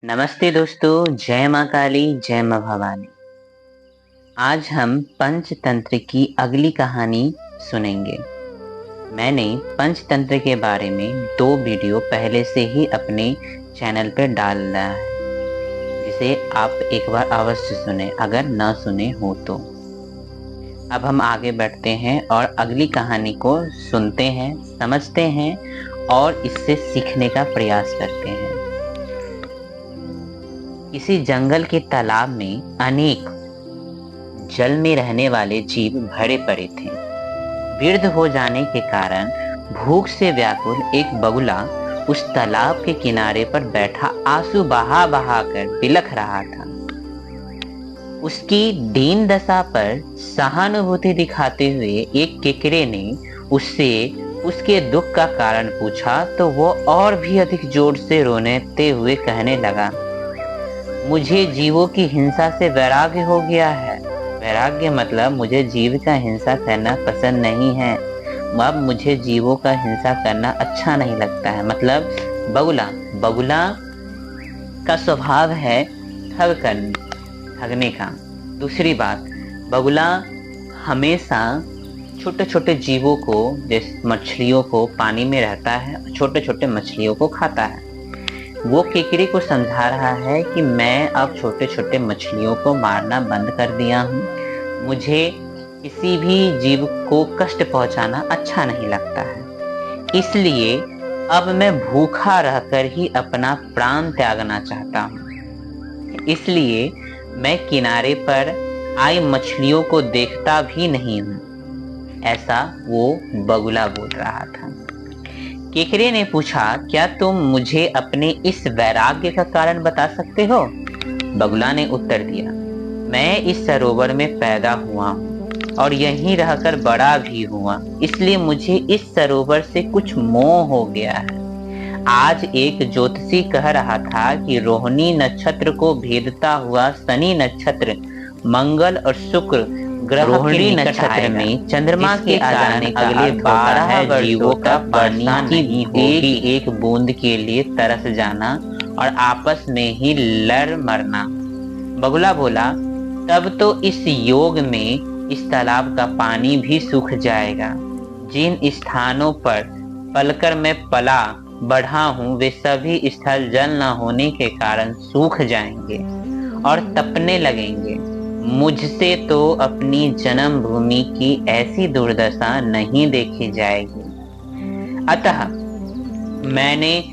नमस्ते दोस्तों, जय माँ काली, जय माँ भवानी। आज हम पंचतंत्र की अगली कहानी सुनेंगे। मैंने पंचतंत्र के बारे में 2 वीडियो पहले से ही अपने चैनल पर डाला है, जिसे आप एक बार अवश्य सुने अगर न सुने हो तो। अब हम आगे बढ़ते हैं और अगली कहानी को सुनते हैं, समझते हैं और इससे सीखने का प्रयास करते हैं। किसी जंगल के तालाब में अनेक जल में रहने वाले जीव भरे पड़े थे। वृद्ध हो जाने के कारण भूख से व्याकुल एक बगुला उस तालाब के किनारे पर बैठा आंसू बहा बहा कर बिलख रहा था। उसकी दीन दशा पर सहानुभूति दिखाते हुए एक केकरे ने उससे उसके दुख का कारण पूछा तो वो और भी अधिक जोर से रोने हुए कहने लगा, मुझे जीवों की हिंसा से वैराग्य हो गया है। वैराग्य मतलब मुझे जीव का हिंसा करना पसंद नहीं है। अब मुझे जीवों का हिंसा करना अच्छा नहीं लगता है। मतलब बगुला का स्वभाव है ठगने का। दूसरी बात, बगुला हमेशा छोटे छोटे जीवों को, जैसे मछलियों को, पानी में रहता है, छोटे छोटे मछलियों को खाता है। वो केकरे को समझा रहा है कि मैं अब छोटे छोटे मछलियों को मारना बंद कर दिया हूँ। मुझे किसी भी जीव को कष्ट पहुंचाना अच्छा नहीं लगता है, इसलिए अब मैं भूखा रहकर ही अपना प्राण त्यागना चाहता हूँ। इसलिए मैं किनारे पर आई मछलियों को देखता भी नहीं हूँ। ऐसा वो बगुला बोल रहा था। केकरे ने पूछा, क्या तुम मुझे अपने इस वैराग्य का कारण बता सकते हो? बगुला ने उत्तर दिया, मैं इस सरोवर में पैदा हुआ हूँ और यहीं रहकर बड़ा भी हुआ, इसलिए मुझे इस सरोवर से कुछ मोह हो गया है। आज एक ज्योतिषी कह रहा था कि रोहिणी नक्षत्र को भेदता हुआ शनि नक्षत्र मंगल और शुक्र ग्रह के नक्षत्र में चंद्रमा के आ जाने का अगले 12 जीवों का पानी की एक बूंद के लिए तरस जाना और आपस में ही लड़ मरना। बगुला बोला, तब तो इस योग में इस तालाब का पानी भी सूख जाएगा। जिन स्थानों पर पलकर मैं पला बढ़ा हूँ वे सभी स्थल जल न होने के कारण सूख जाएंगे और तपने लगेंगे। मुझसे तो अपनी जन्मभूमि की ऐसी दुर्दशा नहीं देखी जाएगी। अतः मैंने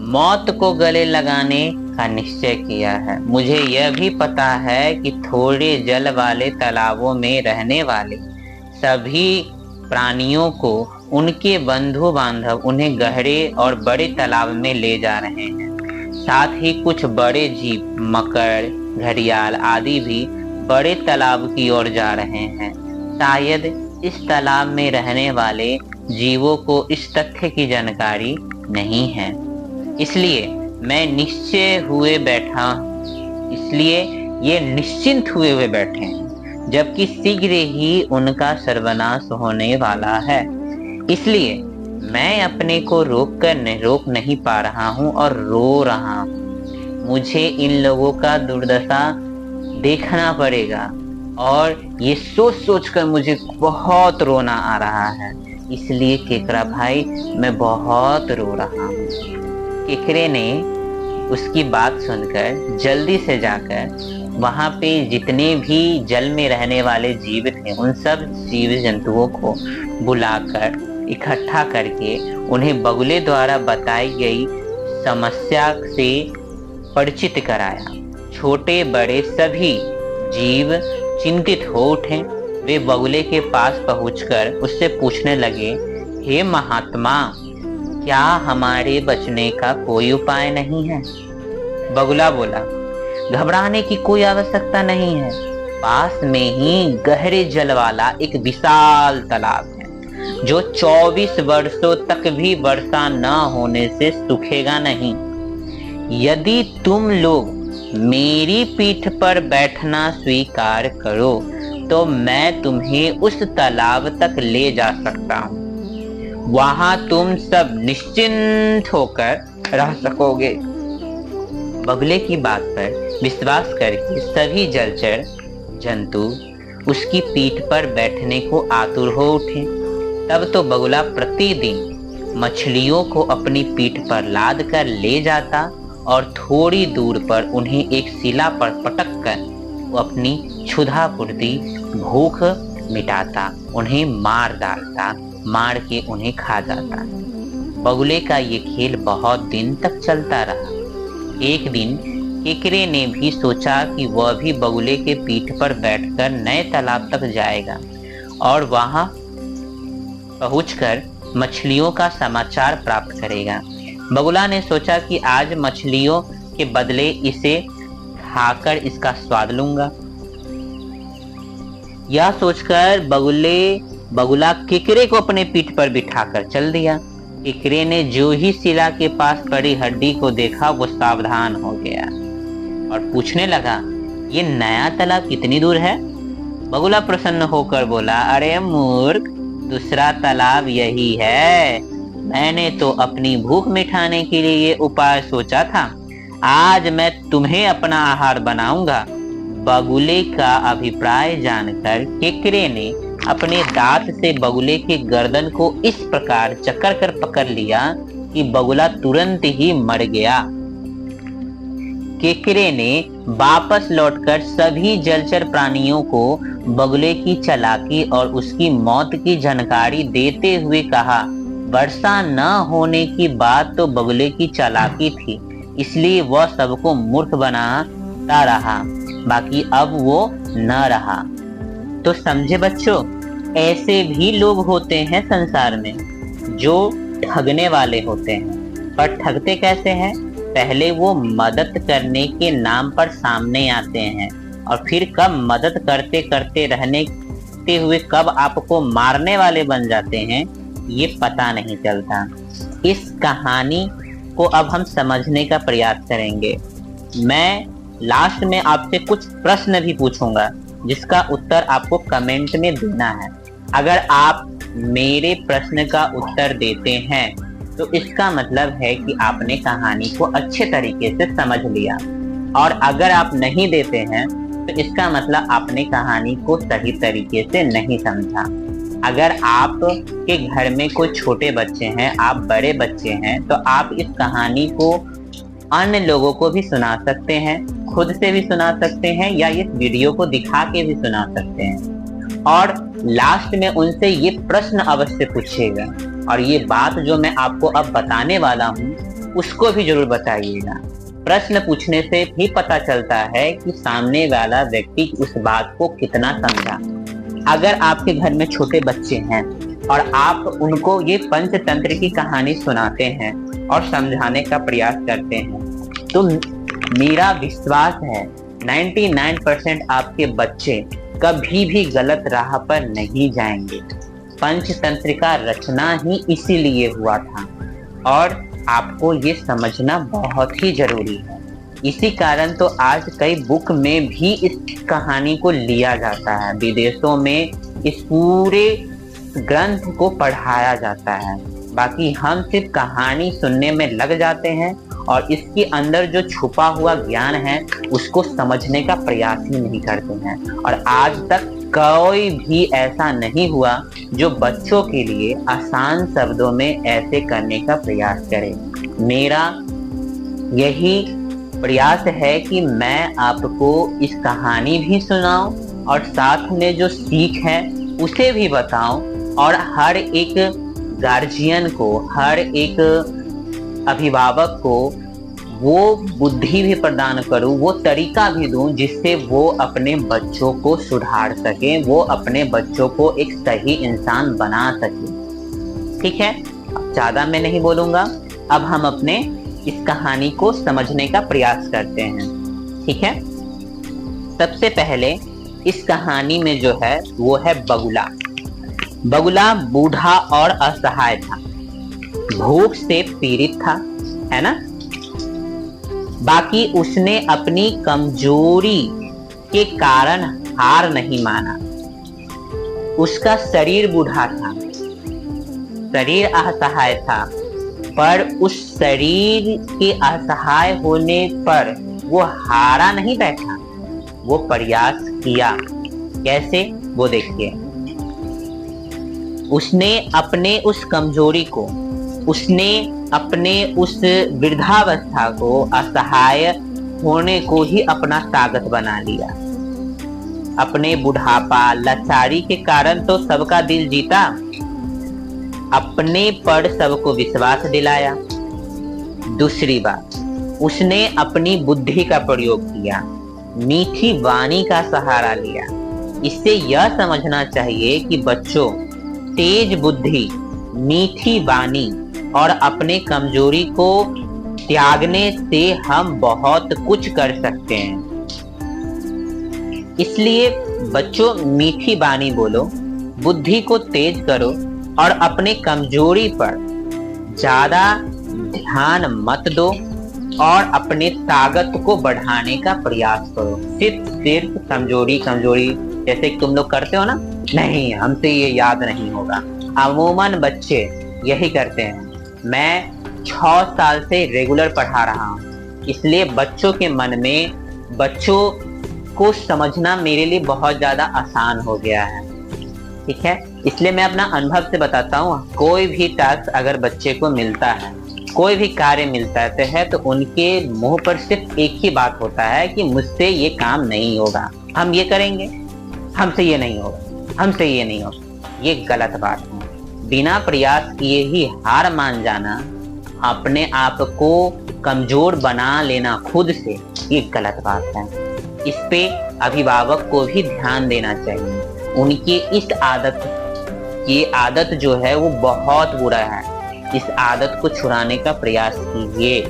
मौत को गले लगाने का निश्चय किया है। मुझे यह भी पता है कि थोड़े जल वाले तालाबों में रहने वाले सभी प्राणियों को उनके बंधु बांधव उन्हें गहरे और बड़े तालाब में ले जा रहे हैं। साथ ही कुछ बड़े जीव, मकर, घड़ियाल आदि भी बड़े तालाब की ओर जा रहे हैं। शायद इस तालाब में रहने वाले जीवों को इस तथ्य की जानकारी नहीं है, इसलिए ये निश्चिंत हुए बैठे हैं, जबकि शीघ्र ही उनका सर्वनाश होने वाला है। इसलिए मैं अपने को रोक नहीं पा रहा हूँ और रो रहा हूँ। मुझे इन लोगों का दुर्दशा देखना पड़ेगा और ये सोच कर मुझे बहुत रोना आ रहा है। इसलिए केकरा भाई, मैं बहुत रो रहा हूँ। केकरे ने उसकी बात सुनकर जल्दी से जाकर वहां पे जितने भी जल में रहने वाले जीव थे उन सब जीव जंतुओं को बुलाकर इकट्ठा करके उन्हें बगुले द्वारा बताई गई समस्या से परिचित कराया। छोटे बड़े सभी जीव चिंतित हो उठे। वे बगुले के पास पहुंचकर उससे पूछने लगे, हे महात्मा, क्या हमारे बचने का कोई उपाय नहीं है? बगुला बोला, घबराने की कोई आवश्यकता नहीं है। पास में ही गहरे जल वाला एक विशाल तालाब है जो 24 वर्षों तक भी वर्षा न होने से सूखेगा नहीं। यदि तुम लोग मेरी पीठ पर बैठना स्वीकार करो तो मैं तुम्हें उस तालाब तक ले जा सकता हूँ। वहां तुम सब निश्चिंत होकर रह सकोगे। बगुले की बात पर विश्वास करके सभी जलचर जंतु उसकी पीठ पर बैठने को आतुर हो उठे। तब तो बगुला प्रतिदिन मछलियों को अपनी पीठ पर लाद कर ले जाता और थोड़ी दूर पर उन्हें एक शिला पर पटक कर वो अपनी क्षुधा पूर्ति भूख मिटाता, उन्हें मार डालता, मार के उन्हें खा जाता। बगुले का ये खेल बहुत दिन तक चलता रहा। एक दिन केकरे ने भी सोचा कि वह भी बगुले के पीठ पर बैठकर नए तालाब तक जाएगा और वहां पहुंचकर मछलियों का समाचार प्राप्त करेगा। बगुला ने सोचा कि आज मछलियों के बदले इसे खाकर इसका स्वाद लूंगा। यह सोचकर बगुला केकरे को अपने पीठ पर बिठाकर चल दिया। केकरे ने जो ही शिला के पास पड़ी हड्डी को देखा वो सावधान हो गया और पूछने लगा, ये नया तालाब कितनी दूर है? बगुला प्रसन्न होकर बोला, अरे मूर्ख, दूसरा तालाब यही है। मैंने तो अपनी भूख मिटाने के लिए ये उपाय सोचा था। आज मैं तुम्हें अपना आहार बनाऊंगा। बगुले का अभिप्राय जानकर केकरे ने अपने दांत से बगुले के गर्दन को इस प्रकार जकड़ कर पकड़ लिया कि बगुला तुरंत ही मर गया। केकरे ने वापस लौटकर सभी जलचर प्राणियों को बगुले की चालाकी और उसकी मौत की जानकारी देते हुए कहा, वर्षा न होने की बात तो बगुले की चालाकी थी, इसलिए वह सबको मूर्ख बनाता रहा, बाकी अब वो न रहा। तो समझे बच्चों, ऐसे भी लोग होते हैं संसार में जो ठगने वाले होते हैं। पर ठगते कैसे हैं? पहले वो मदद करने के नाम पर सामने आते हैं और फिर कब मदद करते करते रहते हुए कब आपको मारने वाले बन जाते हैं ये पता नहीं चलता। इस कहानी को अब हम समझने का प्रयास करेंगे। मैं लास्ट में आपसे कुछ प्रश्न भी पूछूंगा जिसका उत्तर आपको कमेंट में देना है। अगर आप मेरे प्रश्न का उत्तर देते हैं तो इसका मतलब है कि आपने कहानी को अच्छे तरीके से समझ लिया, और अगर आप नहीं देते हैं तो इसका मतलब आपने कहानी को सही तरीके से नहीं समझा। अगर आप के घर में कोई छोटे बच्चे हैं, आप बड़े बच्चे हैं, तो आप इस कहानी को अन्य लोगों को भी सुना सकते हैं, खुद से भी सुना सकते हैं या इस वीडियो को दिखा के भी सुना सकते हैं। और लास्ट में उनसे ये प्रश्न अवश्य पूछिएगा, और ये बात जो मैं आपको अब बताने वाला हूँ उसको भी जरूर बताइएगा। प्रश्न पूछने से भी पता चलता है कि सामने वाला व्यक्ति उस बात को कितना समझा। अगर आपके घर में छोटे बच्चे हैं और आप उनको ये पंचतंत्र की कहानी सुनाते हैं और समझाने का प्रयास करते हैं तो मेरा विश्वास है 99% आपके बच्चे कभी भी गलत राह पर नहीं जाएंगे। पंचतंत्र का रचना ही इसीलिए हुआ था और आपको ये समझना बहुत ही जरूरी है। इसी कारण तो आज कई बुक में भी इस कहानी को लिया जाता है, विदेशों में इस पूरे ग्रंथ को पढ़ाया जाता है। बाकी हम सिर्फ कहानी सुनने में लग जाते हैं और इसके अंदर जो छुपा हुआ ज्ञान है उसको समझने का प्रयास ही नहीं करते हैं। और आज तक कोई भी ऐसा नहीं हुआ जो बच्चों के लिए आसान शब्दों में ऐसे करने का प्रयास करे। मेरा यही प्रयास है कि मैं आपको इस कहानी भी सुनाऊं और साथ में जो सीख है उसे भी बताऊं, और हर एक गार्जियन को, हर एक अभिभावक को वो बुद्धि भी प्रदान करूं, वो तरीका भी दूं जिससे वो अपने बच्चों को सुधार सके, वो अपने बच्चों को एक सही इंसान बना सके। ठीक है, ज्यादा मैं नहीं बोलूंगा, अब हम अपने इस कहानी को समझने का प्रयास करते हैं। ठीक है, सबसे पहले इस कहानी में जो है वो है बगुला। बगुला बूढ़ा और असहाय था, भूख से पीड़ित था, है ना। बाकी उसने अपनी कमजोरी के कारण हार नहीं माना। उसका शरीर बूढ़ा था, शरीर असहाय था, पर उस शरीर के असहाय होने पर वो हारा नहीं बैठा, वो प्रयास किया। कैसे? वो देखिए, उसने अपने उस कमजोरी को, उसने अपने उस वृद्धावस्था को, असहाय होने को ही अपना ताकत बना लिया। अपने बुढ़ापा, लाचारी के कारण तो सबका दिल जीता, अपने पर सबको विश्वास दिलाया। दूसरी बात, उसने अपनी बुद्धि का प्रयोग किया, मीठी वाणी का सहारा लिया। इससे यह समझना चाहिए कि बच्चों, तेज बुद्धि, मीठी वाणी और अपने कमजोरी को त्यागने से हम बहुत कुछ कर सकते हैं। इसलिए बच्चों, मीठी वाणी बोलो, बुद्धि को तेज करो और अपने कमजोरी पर ज्यादा ध्यान मत दो और अपने ताकत को बढ़ाने का प्रयास करो। सिर्फ कमजोरी जैसे कि तुम लोग करते हो ना, नहीं हमसे ये याद नहीं होगा। अमूमन बच्चे यही करते हैं। मैं 6 साल से रेगुलर पढ़ा रहा हूँ, इसलिए बच्चों के मन में, बच्चों को समझना मेरे लिए बहुत ज्यादा आसान हो गया है। ठीक है, इसलिए मैं अपना अनुभव से बताता हूँ। कोई भी टास्क अगर बच्चे को मिलता है, कोई भी कार्य मिलता है तो उनके मुंह पर सिर्फ एक ही बात होता है कि मुझसे ये काम नहीं होगा, हम ये करेंगे, हमसे ये नहीं होगा, हमसे ये नहीं होगा। ये गलत बात है। बिना प्रयास किए ही हार मान जाना, अपने आप को कमजोर बना लेना खुद से, ये गलत बात है। इस पे अभिभावक को भी ध्यान देना चाहिए। उनकी इस आदत, ये आदत जो है वो बहुत बुरा है। इस आदत को छुड़ाने का प्रयास कीजिए।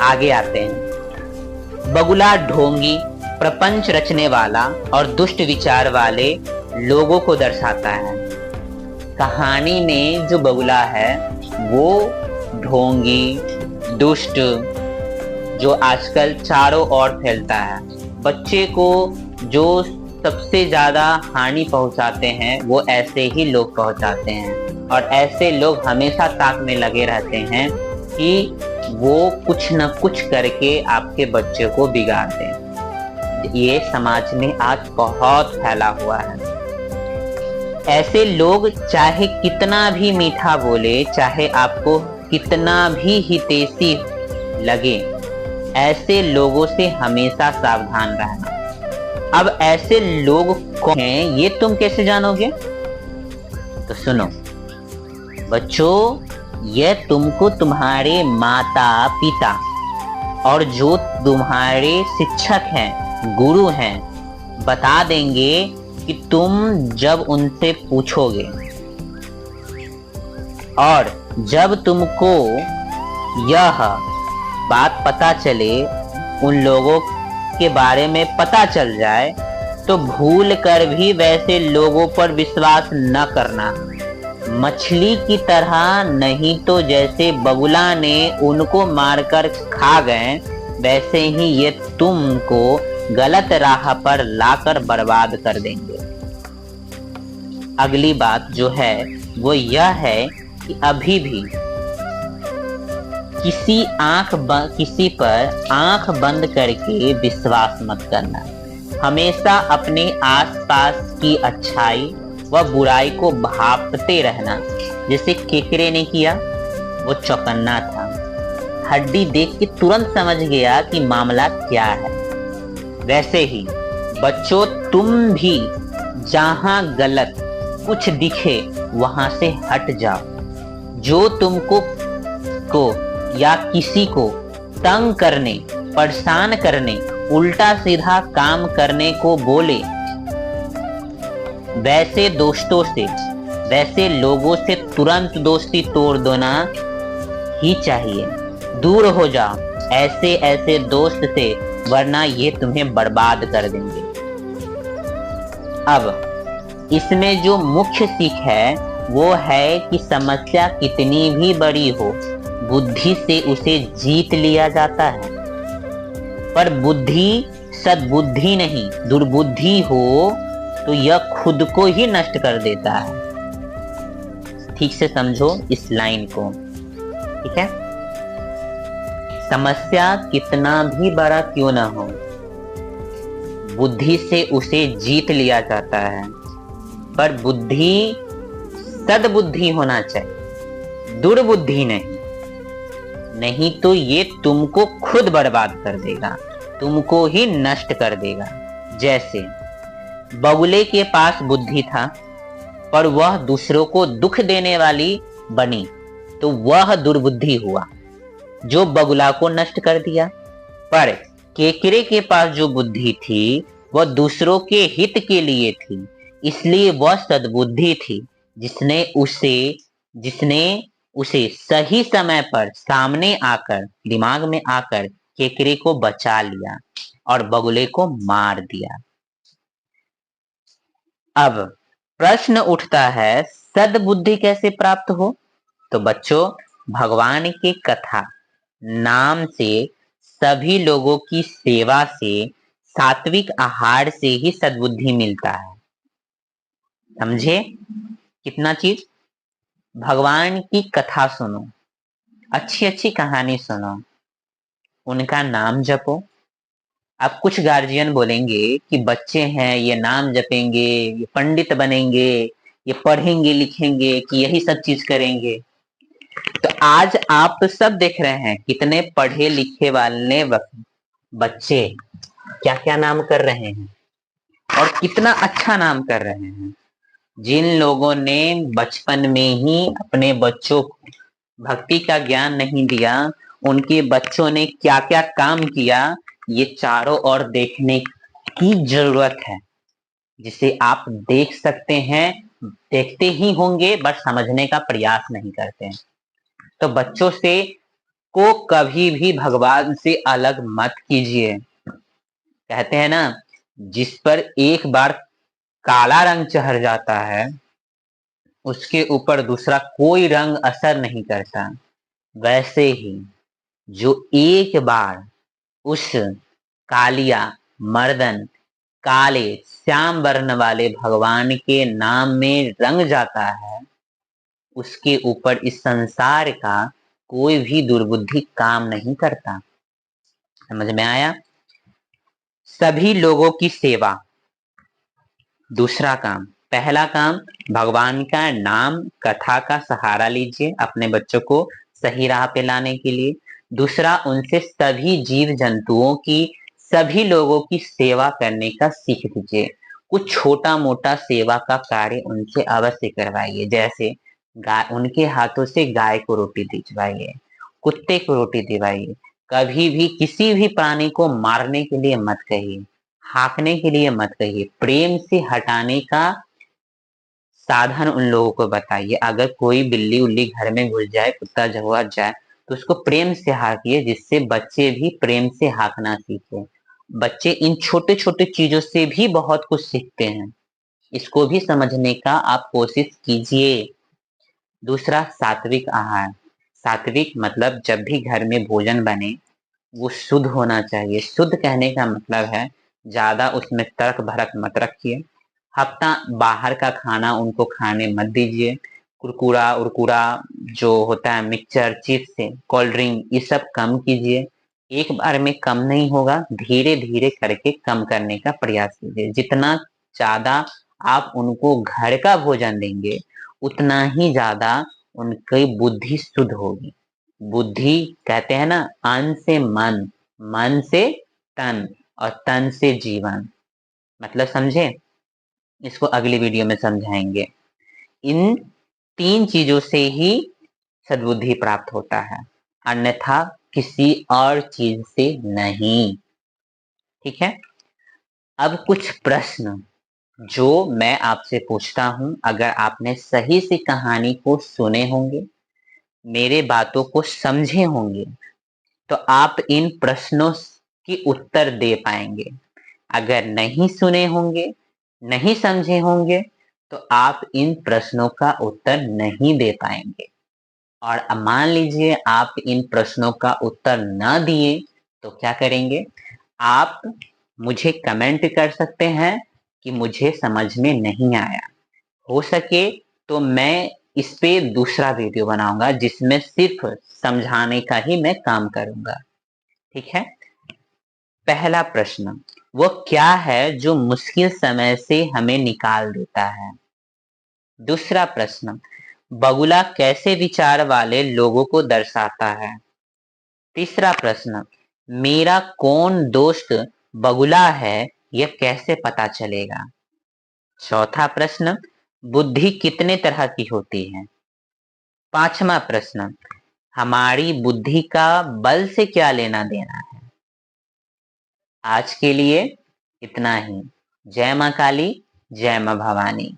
आगे आते हैं। बगुला ढोंगी प्रपंच रचने वाला और दुष्ट विचार वाले लोगों को दर्शाता है। कहानी में जो बगुला है वो ढोंगी, दुष्ट, जो आजकल चारों ओर फैलता है। बच्चे को जो सबसे ज्यादा हानि पहुंचाते हैं वो ऐसे ही लोग पहुंचाते हैं, और ऐसे लोग हमेशा ताक में लगे रहते हैं कि वो कुछ न कुछ करके आपके बच्चे को बिगाड़ दें। ये समाज में आज बहुत फैला हुआ है। ऐसे लोग चाहे कितना भी मीठा बोले, चाहे आपको कितना भी हितैषी लगे, ऐसे लोगों से हमेशा सावधान रहना। अब ऐसे लोग कौन हैं ये तुम कैसे जानोगे? तो सुनो बच्चों, यह तुमको तुम्हारे माता पिता और जो तुम्हारे शिक्षक हैं, गुरु हैं, बता देंगे कि तुम जब उनसे पूछोगे और जब तुमको यह बात पता चले, उन लोगों के बारे में पता चल जाए, तो भूल कर भी वैसे लोगों पर विश्वास न करना। मछली की तरह नहीं, तो जैसे बगुला ने उनको मारकर खा गए, वैसे ही ये तुमको गलत राह पर लाकर बर्बाद कर देंगे। अगली बात जो है वो यह है कि अभी भी किसी पर आंख बंद करके विश्वास मत करना। हमेशा अपने आसपास की अच्छाई व बुराई को भांपते रहना। जैसे केकरे ने किया, वो चौकन्ना था, हड्डी देख के तुरंत समझ गया कि मामला क्या है। वैसे ही बच्चों, तुम भी जहां गलत कुछ दिखे वहां से हट जाओ। जो तुमको या किसी को तंग करने, परेशान करने, उल्टा सीधा काम करने को बोले, वैसे दोस्तों से, वैसे लोगों से तुरंत दोस्ती तोड़ देना ही चाहिए। दूर हो जाओ ऐसे दोस्त से, वरना ये तुम्हें बर्बाद कर देंगे। अब इसमें जो मुख्य सीख है वो है कि समस्या कितनी भी बड़ी हो, बुद्धि से उसे जीत लिया जाता है। पर बुद्धि सद्बुद्धि नहीं, दुर्बुद्धि हो तो यह खुद को ही नष्ट कर देता है। ठीक से समझो इस लाइन को। ठीक है। समस्या कितना भी बड़ा क्यों ना हो, बुद्धि से उसे जीत लिया जाता है, पर बुद्धि सद्बुद्धि होना चाहिए, दुर्बुद्धि नहीं। नहीं तो ये तुमको खुद बर्बाद कर देगा, तुमको ही नष्ट कर देगा। जैसे बगुले के पास बुद्धि था, पर वह दूसरों को दुख देने वाली बनी, तो वह दुर्बुद्धि हुआ जो बगुला को नष्ट कर दिया। पर केकरे के पास जो बुद्धि थी वह दूसरों के हित के लिए थी, इसलिए वह सद्बुद्धि थी, जिसने उसे सही समय पर सामने आकर, दिमाग में आकर केकरे को बचा लिया और बगुले को मार दिया। अब प्रश्न उठता है, सद्बुद्धि कैसे प्राप्त हो? तो बच्चों, भगवान की कथा, नाम से, सभी लोगों की सेवा से, सात्विक आहार से ही सद्बुद्धि मिलता है। समझे कितना चीज? भगवान की कथा सुनो, अच्छी अच्छी कहानी सुनो, उनका नाम जपो। अब कुछ गार्जियन बोलेंगे कि बच्चे हैं, ये नाम जपेंगे, ये पंडित बनेंगे, ये पढ़ेंगे लिखेंगे, कि यही सब चीज करेंगे। तो आज आप सब देख रहे हैं कितने पढ़े लिखे वाले बच्चे क्या क्या नाम कर रहे हैं, और कितना अच्छा नाम कर रहे हैं। जिन लोगों ने बचपन में ही अपने बच्चों को भक्ति का ज्ञान नहीं दिया, उनके बच्चों ने क्या क्या काम किया, ये चारों ओर देखने की जरूरत है, जिसे आप देख सकते हैं, देखते ही होंगे, बट समझने का प्रयास नहीं करते हैं। तो बच्चों से को कभी भी भगवान से अलग मत कीजिए। कहते हैं ना, जिस पर एक बार काला रंग चढ़ जाता है, उसके ऊपर दूसरा कोई रंग असर नहीं करता। वैसे ही जो एक बार उस कालिया मर्दन, काले श्याम वर्ण वाले भगवान के नाम में रंग जाता है, उसके ऊपर इस संसार का कोई भी दुर्बुद्धि काम नहीं करता। समझ में आया? सभी लोगों की सेवा, दूसरा काम। पहला काम, भगवान का नाम कथा का सहारा लीजिए अपने बच्चों को सही राह पे लाने के लिए। दूसरा, उनसे सभी जीव जंतुओं की, सभी लोगों की सेवा करने का सीख दीजिए। कुछ छोटा मोटा सेवा का कार्य उनसे अवश्य करवाइए। जैसे गाय, उनके हाथों से गाय को रोटी दिलवाइए, कुत्ते को रोटी दिलवाइए। कभी भी किसी भी प्राणी को मारने के लिए मत कहिए, हाँकने के लिए मत कहिए, प्रेम से हटाने का साधन उन लोगों को बताइए। अगर कोई बिल्ली उल्ली घर में घुस जाए, कुत्ता जहुआ जाए, तो उसको प्रेम से हाँकिए, जिससे बच्चे भी प्रेम से हाँकना सीखे। बच्चे इन छोटे छोटे चीजों से भी बहुत कुछ सीखते हैं, इसको भी समझने का आप कोशिश कीजिए। दूसरा, सात्विक आहार। सात्विक मतलब जब भी घर में भोजन बने वो शुद्ध होना चाहिए। शुद्ध कहने का मतलब है ज्यादा उसमें तर्क भड़क मत रखिए। हफ्ता बाहर का खाना उनको खाने मत दीजिए। कुरकुरा उरकुरा जो होता है, मिक्सचर, चिप्स, कोल्ड ड्रिंक, ये सब कम कीजिए। एक बार में कम नहीं होगा, धीरे धीरे करके कम करने का प्रयास कीजिए। जितना ज्यादा आप उनको घर का भोजन देंगे, उतना ही ज्यादा उनकी बुद्धि शुद्ध होगी। बुद्धि कहते हैं ना, अन्न से मन, मन से तन, और तन से जीवन। मतलब समझे? इसको अगली वीडियो में समझाएंगे। इन तीन चीजों से ही सद्बुद्धि प्राप्त होता है, अन्यथा किसी और चीज से नहीं। ठीक है। अब कुछ प्रश्न जो मैं आपसे पूछता हूं, अगर आपने सही से कहानी को सुने होंगे, मेरे बातों को समझे होंगे, तो आप इन प्रश्नों की उत्तर दे पाएंगे। अगर नहीं सुने होंगे, नहीं समझे होंगे, तो आप इन प्रश्नों का उत्तर नहीं दे पाएंगे। और अब मान लीजिए आप इन प्रश्नों का उत्तर न दिए, तो क्या करेंगे? आप मुझे कमेंट कर सकते हैं कि मुझे समझ में नहीं आया। हो सके तो मैं इस पे दूसरा वीडियो बनाऊंगा जिसमें सिर्फ समझाने का ही मैं काम करूंगा। ठीक है। पहला प्रश्न, वो क्या है जो मुश्किल समय से हमें निकाल देता है? दूसरा प्रश्न, बगुला कैसे विचार वाले लोगों को दर्शाता है? तीसरा प्रश्न, मेरा कौन दोस्त बगुला है यह कैसे पता चलेगा? चौथा प्रश्न, बुद्धि कितने तरह की होती है? पांचवा प्रश्न, हमारी बुद्धि का बल से क्या लेना देना है? आज के लिए इतना ही। जय मां काली, जय मां भवानी।